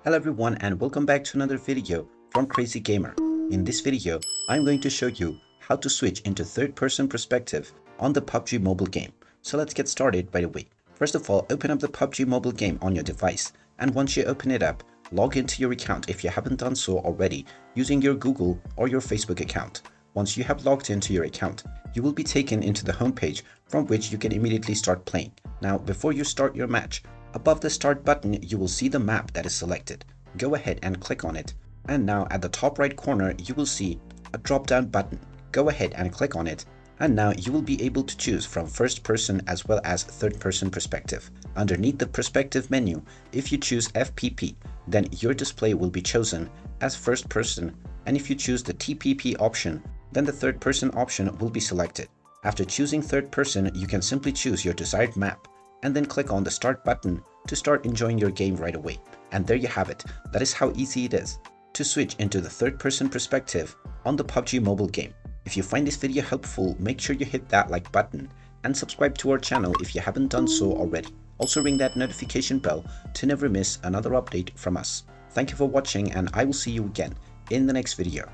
Hello everyone and welcome back to another video from Crazy Gamer. In this video, I'm going to show you how to switch into third-person perspective on the PUBG mobile game. So let's get started right away. First of all, open up the PUBG mobile game on your device, and once you open it up, log into your account if you haven't done so already using your Google or your Facebook account. Once you have logged into your account, you will be taken into the home page from which you can immediately start playing. Now, before you start your match, above the start button, you will see the map that is selected. Go ahead and click on it. And now at the top right corner, you will see a drop down button. Go ahead and click on it. And now you will be able to choose from first person as well as third person perspective. Underneath the perspective menu, if you choose FPP, then your display will be chosen as first person. And if you choose the TPP option, then the third person option will be selected. After choosing third person, you can simply choose your desired map and then click on the start button to start enjoying your game right away. And there you have it. That is how easy it is to switch into the third person perspective on the PUBG mobile game. If you find this video helpful, make sure you hit that like button and subscribe to our channel if you haven't done so already. Also ring that notification bell to never miss another update from us. Thank you for watching, and I will see you again in the next video.